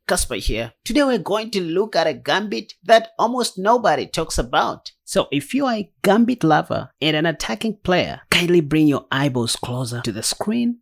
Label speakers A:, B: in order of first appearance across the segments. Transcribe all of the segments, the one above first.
A: Casper here. Today we're going to look at a gambit that almost nobody talks about. So if you are a gambit lover and an attacking player, kindly bring your eyeballs closer to the screen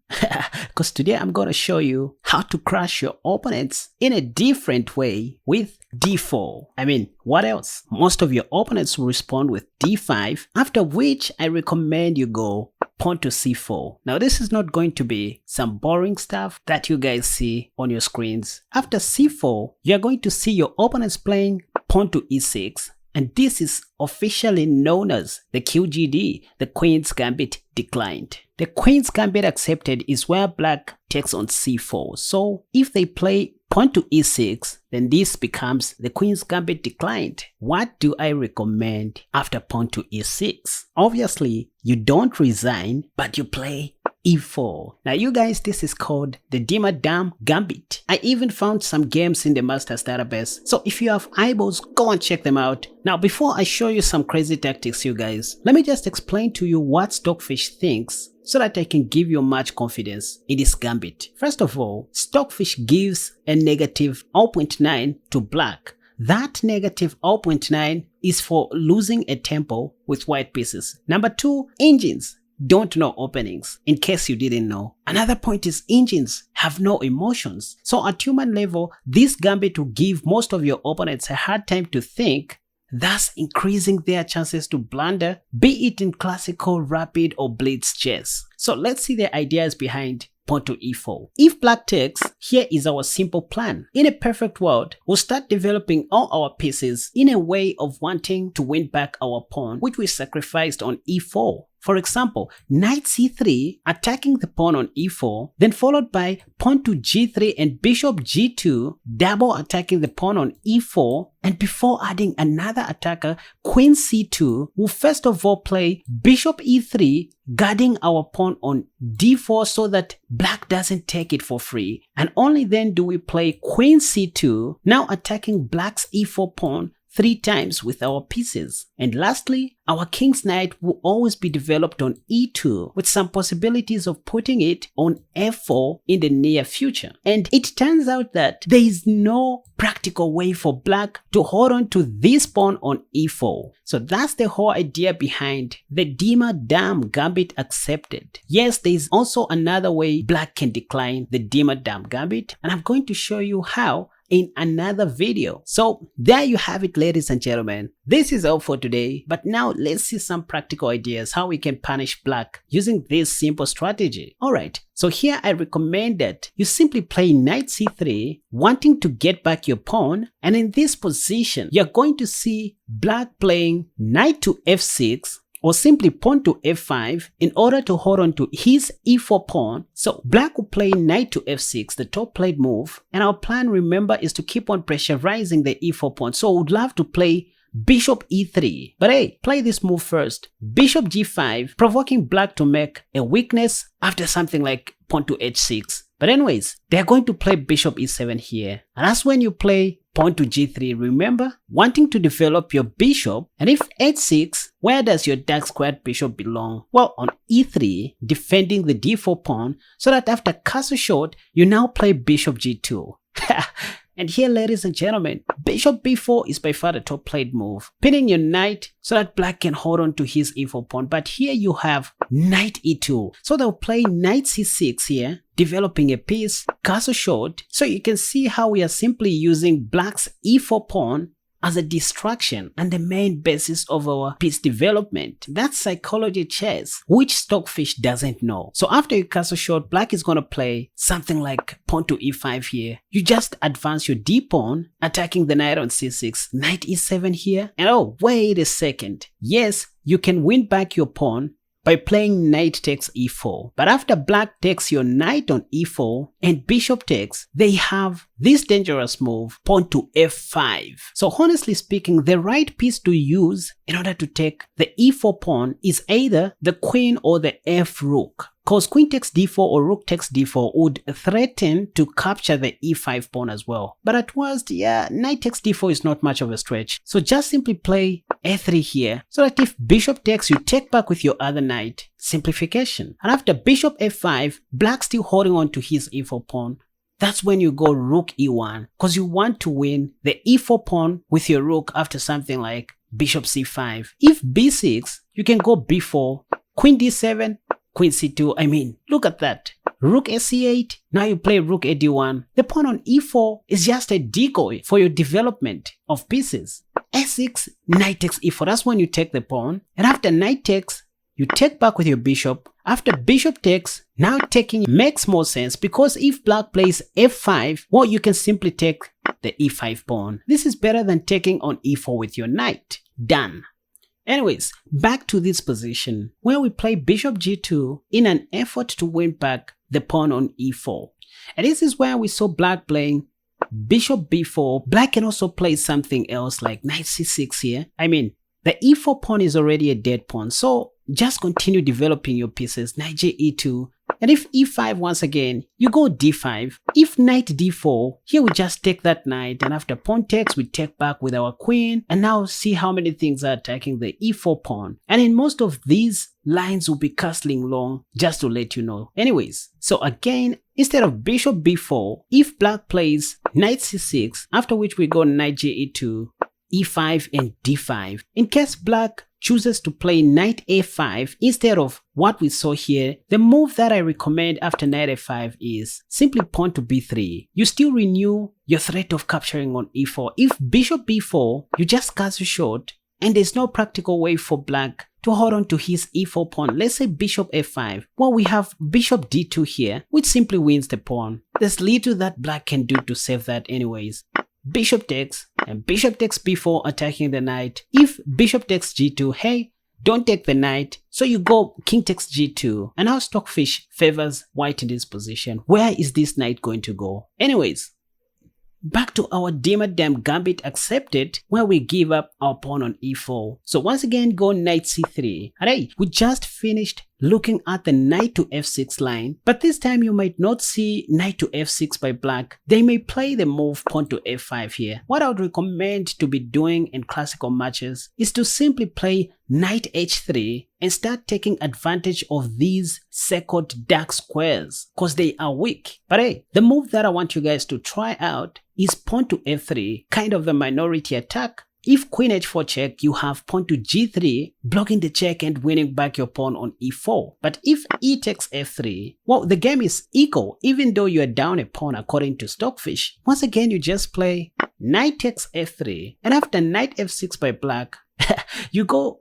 A: because today I'm going to show you how to crush your opponents in a different way with d4. I mean, what else? Most of your opponents will respond with d5, after which I recommend you go pawn to c4. Now this is not going to be some boring stuff that you guys see on your screens. After c4, you're going to see your opponents playing pawn to e6. And this is officially known as the QGD, the Queen's Gambit declined. The Queen's Gambit accepted is where black takes on c4. So if they play pawn to e6, then this becomes the Queen's Gambit declined. What do I recommend after pawn to e6? Obviously, you don't resign, but you play e4. Now you guys, this is called the Diemer Duhm Gambit. I even found some games in the Masters Database. So if you have eyeballs, go and check them out. Now before I show you some crazy tactics, you guys, let me just explain to you what Stockfish thinks so that I can give you much confidence in this gambit. First of all, Stockfish gives a negative 0.9 to black. That negative 0.9 is for losing a tempo with white pieces. Number two, engines don't know openings, in case you didn't know. Another point is engines have no emotions. So at human level, this gambit will give most of your opponents a hard time to think, thus increasing their chances to blunder, be it in classical, rapid or blitz chess. So let's see the ideas behind pawn to e4. If black takes, here is our simple plan. In a perfect world, we'll start developing all our pieces in a way of wanting to win back our pawn, which we sacrificed on e4. For example, knight c3 attacking the pawn on e4, then followed by pawn to g3 and bishop g2, double attacking the pawn on e4, and before adding another attacker, queen c2, we'll first of all play bishop e3, guarding our pawn on d4 so that black doesn't take it for free. And only then do we play queen c2, now attacking black's e4 pawn 3 times with our pieces. And lastly, our king's knight will always be developed on e2 with some possibilities of putting it on f4 in the near future. And it turns out that there is no practical way for black to hold on to this pawn on e4. So that's the whole idea behind the Diemer Duhm Gambit accepted. Yes, there is also another way black can decline the Diemer Duhm Gambit, and I'm going to show you how in another video. So there you have it, ladies and gentlemen. This is all for today, but now let's see some practical ideas how we can punish black using this simple strategy. Alright, so here I recommend that you simply play knight c3, wanting to get back your pawn, and in this position you're going to see black playing knight to f6, or simply pawn to f5 in order to hold on to his e4 pawn. So black will play knight to f6, the top played move, and our plan, remember, is to keep on pressurizing the e4 pawn. So we'd love to play bishop e3, but hey, play this move first. Bishop g5, provoking black to make a weakness after something like pawn to h6. But anyways, they're going to play bishop e7 here, and that's when you play pawn to g3, remember, wanting to develop your bishop. And if h6, where does your dark squared bishop belong? Well, on e3, defending the d4 pawn, so that after castle shot, you now play bishop g2. And here, ladies and gentlemen, bishop b4 is by far the top played move, pinning your knight so that black can hold on to his e4 pawn. But here you have knight e2, so they'll play knight c6 here, developing a piece, castle short. So you can see how we are simply using black's e4 pawn as a distraction and the main basis of our piece development. That's psychology chess, which Stockfish doesn't know. So after you castle short, black is going to play something like pawn to e5 here. You just advance your d pawn, attacking the knight on c6, knight e7 here. And oh, wait a second. Yes, you can win back your pawn by playing knight takes e4. But after black takes your knight on e4 and bishop takes, they have this dangerous move, pawn to f5. So honestly speaking, the right piece to use in order to take the e4 pawn is either the queen or the f rook. Because queen takes d4 or rook takes d4 would threaten to capture the e5 pawn as well. But at worst, yeah, knight takes d4 is not much of a stretch. So just simply play a3 here, so that if bishop takes, you take back with your other knight. Simplification. And after bishop f5, black still holding on to his e4 pawn. that's when you go rook e1, because you want to win the e4 pawn with your rook after something like bishop c5. If b6, you can go b4, queen d7, queen c2. Look at that. Rook sc8, now you play rook a d1. The pawn on e4 is just a decoy for your development of pieces. s6, knight takes e4, that's when you take the pawn. And after knight takes, you take back with your bishop. After bishop takes, now taking makes more sense, because if black plays f5, well, you can simply take the e5 pawn. This is better than taking on e4 with your knight. Done. Anyways, back to this position where we play bishop g2 in an effort to win back the pawn on e4. And this is where we saw black playing bishop b4. Black can also play something else like knight c6 here. The e4 pawn is already a dead pawn, so just continue developing your pieces. Knight e2, and if e5 once again, you go d5. If knight d4, here we just take that knight, and after pawn takes, we take back with our queen, and now see how many things are attacking the e4 pawn. And in most of these lines will be castling long, just to let you know. Anyways, so again, instead of bishop b4, if black plays knight c6, after which we go knight e2, e5 and d5. In case black chooses to play knight a5 instead of what we saw here, the move that I recommend after knight a5 is simply pawn to b3. You still renew your threat of capturing on e4. If bishop b4, you just castle short, and there's no practical way for black to hold on to his e4 pawn. Let's say bishop f5. Well, we have bishop d2 here, which simply wins the pawn. There's little that black can do to save that anyways. Bishop takes, and bishop takes b4, attacking the knight. If bishop takes g2, hey, don't take the knight, so you go king takes g2. And now Stockfish favors white in this position. Where is this knight going to go? Anyways, back to our Diemer Duhm Gambit accepted, where we give up our pawn on e4. So once again, go knight c3. Alright, we just finished looking at the knight to f6 line, but this time you might not see knight to f6 by black. They may play the move pawn to f5 here. What I would recommend to be doing in classical matches is to simply play knight h3 and start taking advantage of these second dark squares, because they are weak. But hey, the move that I want you guys to try out is pawn to f3, kind of the minority attack. If queen h4 check, you have pawn to g3, blocking the check and winning back your pawn on e4. But if e takes f3, well, the game is equal, even though you are down a pawn according to Stockfish. Once again, you just play knight takes f3, and after knight f6 by black, you go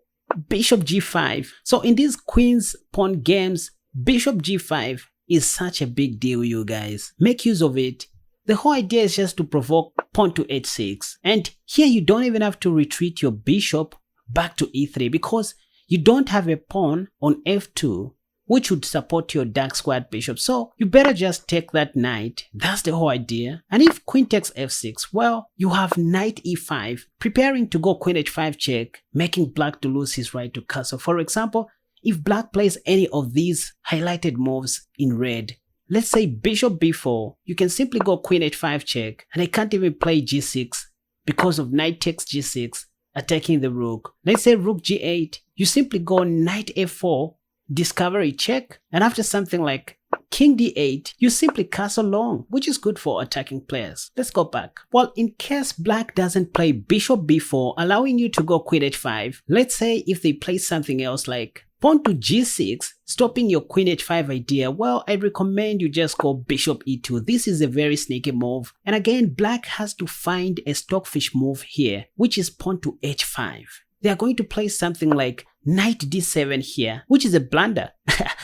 A: bishop g5. So in these queens pawn games, bishop g5 is such a big deal, you guys. Make use of it. The whole idea is just to provoke pawn to h6, and here you don't even have to retreat your bishop back to e3 because you don't have a pawn on f2 which would support your dark squared bishop, so you better just take that knight. That's the whole idea. And if queen takes f6, well, you have knight e5 preparing to go queen h5 check, making black to lose his right to castle. For example, if black plays any of these highlighted moves in red, let's say bishop b4, you can simply go queen h5 check, and I can't even play g6 because of knight takes g6, attacking the rook. Let's say rook g8, you simply go knight f4, discovery check, and after something like king d8, you simply castle long, which is good for attacking players. Let's go back. Well, in case black doesn't play bishop b4, allowing you to go queen h5, let's say if they play something else like pawn to g6, stopping your queen h5 idea, well, I recommend you just go bishop e2. This is a very sneaky move. And again, black has to find a Stockfish move here, which is pawn to h5. They are going to play something like knight d7 here, which is a blunder,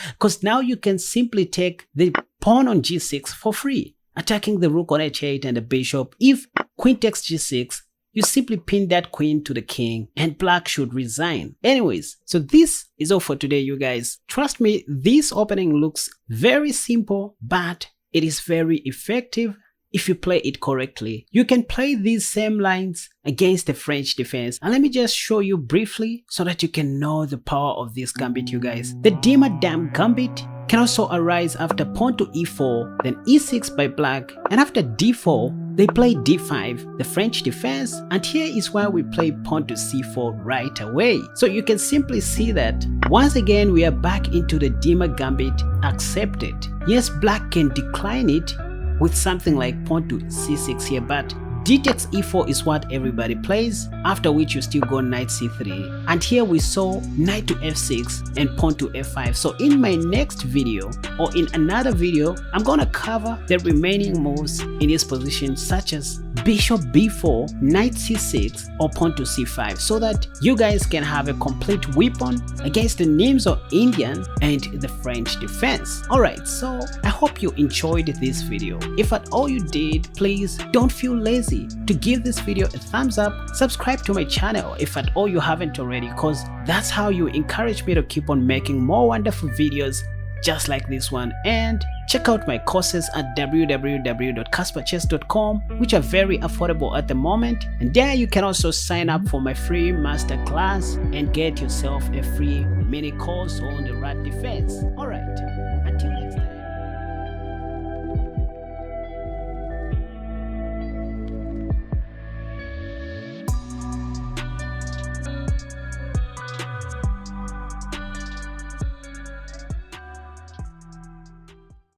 A: because now you can simply take the pawn on g6 for free, attacking the rook on h8 and the bishop. If queen takes g6, you simply pin that queen to the king and black should resign. Anyways, so this is all for today, you guys. Trust me, this opening looks very simple, but it is very effective if you play it correctly. You can play these same lines against the French defense, and let me just show you briefly so that you can know the power of this gambit, you guys. The Diemer Duhm Gambit can also arise after pawn to e4, then e6 by black, and after d4 they play d5, the French defense, and here is why we play pawn to c4 right away. So you can simply see that once again we are back into the Diemer Gambit accepted. Yes, black can decline it with something like pawn to c6 here, but d takes e4 is what everybody plays, after which you still go knight c3, and here we saw knight to f6 and pawn to f5. So in my next video or in another video, I'm gonna cover the remaining moves in this position, such as bishop b4, knight c6 or pawn to c5, so that you guys can have a complete weapon against the Nimzo Indian and the French defense. Alright, so I hope you enjoyed this video. If at all you did, please don't feel lazy to give this video a thumbs up, subscribe to my channel if at all you haven't already, because that's how you encourage me to keep on making more wonderful videos just like this one. And check out my courses at www.casperchess.com, which are very affordable at the moment, and there you can also sign up for my free masterclass and get yourself a free mini course on the rat defense. Alright.